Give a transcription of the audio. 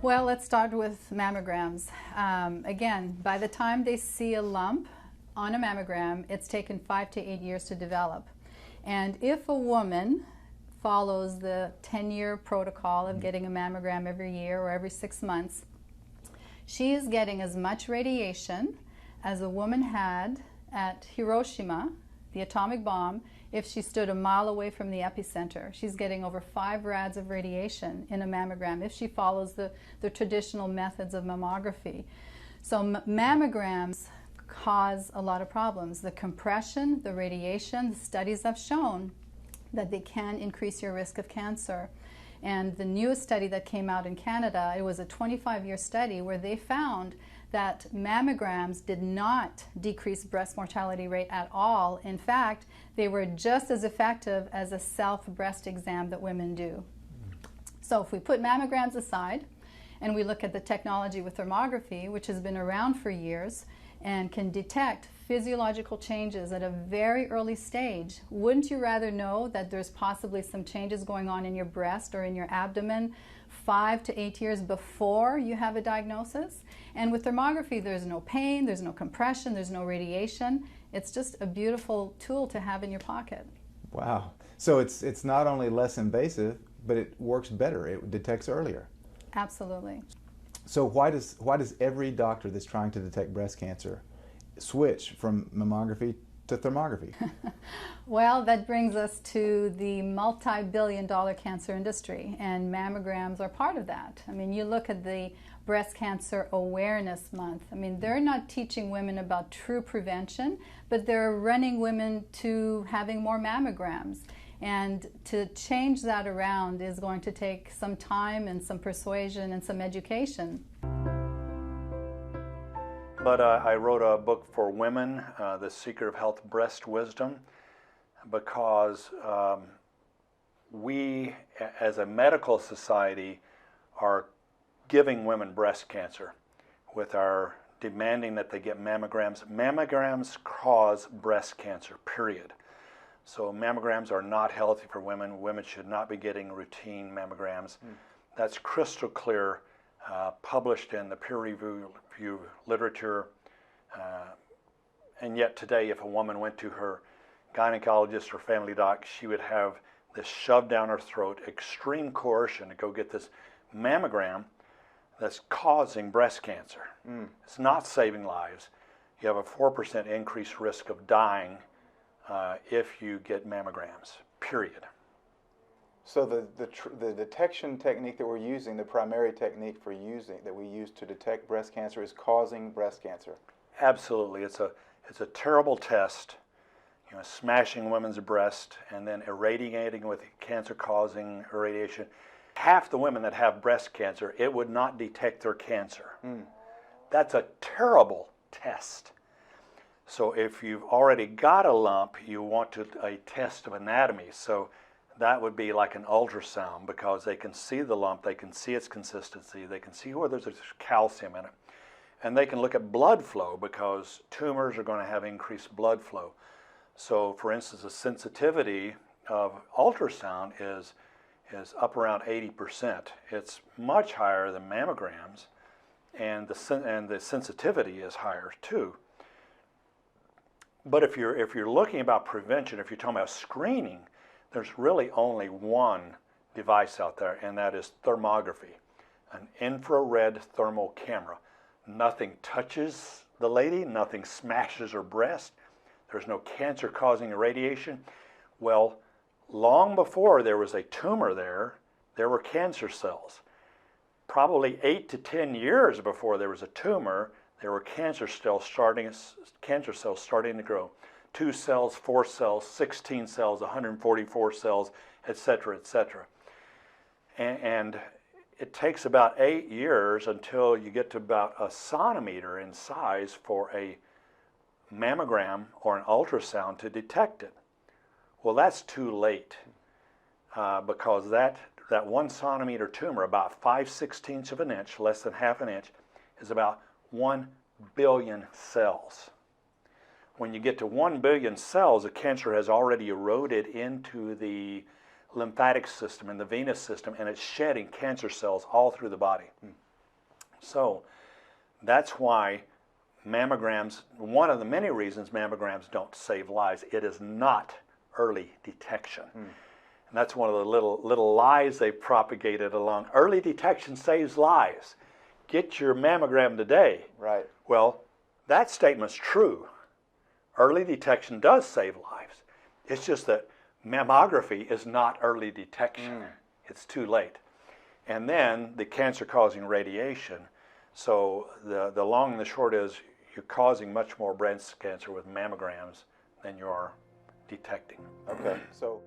Well, let's start with mammograms. Again, by the time they see a lump on a mammogram, it's taken 5 to 8 years to develop. And if a woman follows the 10-year protocol of getting a mammogram every year or every 6 months, she is getting as much radiation as a woman had at Hiroshima, the atomic bomb, if she stood a mile away from the epicenter. She's getting over 5 rads of radiation in a mammogram if she follows the traditional methods of mammography. So mammograms cause a lot of problems. The compression, the radiation, the studies have shown that they can increase your risk of cancer. And the newest study that came out in Canada, it was a 25-year study where they found that mammograms did not decrease breast mortality rate at all. In fact, they were just as effective as a self-breast exam that women do. So if we put mammograms aside and we look at the technology with thermography, which has been around for years and can detect physiological changes at a very early stage, wouldn't you rather know that there's possibly some changes going on in your breast or in your abdomen 5 to 8 years before you have a diagnosis? And with thermography, there's no pain, there's no compression, there's no radiation. It's just a beautiful tool to have in your pocket. Wow. So it's not only less invasive, but it works better. It detects earlier. Absolutely. So why does every doctor that's trying to detect breast cancer switch from mammography to thermography? Well, that brings us to the multi-billion-dollar cancer industry, and mammograms are part of that. I mean, you look at the Breast Cancer Awareness Month. I mean, they're not teaching women about true prevention, but they're running women to having more mammograms. And to change that around is going to take some time and some persuasion and some education. But I wrote a book for women, The Secret of Health Breast Wisdom, because we, as a medical society, are giving women breast cancer with our demanding that they get mammograms. Mammograms cause breast cancer, period. So mammograms are not healthy for women. Women should not be getting routine mammograms. That's crystal clear, published in the peer-reviewed literature. And yet today, if a woman went to her gynecologist or family doc, she would have this shoved down her throat, extreme coercion to go get this mammogram that's causing breast cancer. It's not saving lives. You have a 4% increased risk of dying if you get mammograms, period. So the detection technique that we're using, the primary technique that we use to detect breast cancer, is causing breast cancer. Absolutely. It's a terrible test, you know, smashing a woman's breast and then irradiating with cancer-causing irradiation. Half the women that have breast cancer, it would not detect their cancer. That's a terrible test. So if you've already got a lump, you want a test of anatomy. So that would be like an ultrasound, because they can see the lump, they can see its consistency, they can see whether there's calcium in it. And they can look at blood flow, because tumors are going to have increased blood flow. So for instance, the sensitivity of ultrasound is up around 80%. It's much higher than mammograms, and the sensitivity is higher too. But if you're looking about prevention, if you're talking about screening, there's really only one device out there, and that is thermography, an infrared thermal camera. Nothing touches the lady, nothing smashes her breast, there's no cancer-causing radiation. Well, long before there was a tumor there were cancer cells. Probably 8 to 10 years before there was a tumor, there were cancer cells starting to grow. 2 cells, 4 cells, 16 cells, 144 cells, etc., etc. And it takes about 8 years until you get to about a centimeter in size for a mammogram or an ultrasound to detect it. Well, that's too late, because that 1 centimeter tumor, about 5/16 of an inch, less than half an inch, is about 1 billion cells. When you get to 1 billion cells, the cancer has already eroded into the lymphatic system and the venous system, and it's shedding cancer cells all through the body. So that's why mammograms, one of the many reasons mammograms don't save lives, it is not early detection. And that's one of the little lies they propagated along. Early detection saves lives. Get your mammogram today. Right. Well, that statement's true. Early detection does save lives. It's just that mammography is not early detection. It's too late. And then the cancer-causing radiation. So the long and the short is you're causing much more breast cancer with mammograms than you are detecting. Okay, so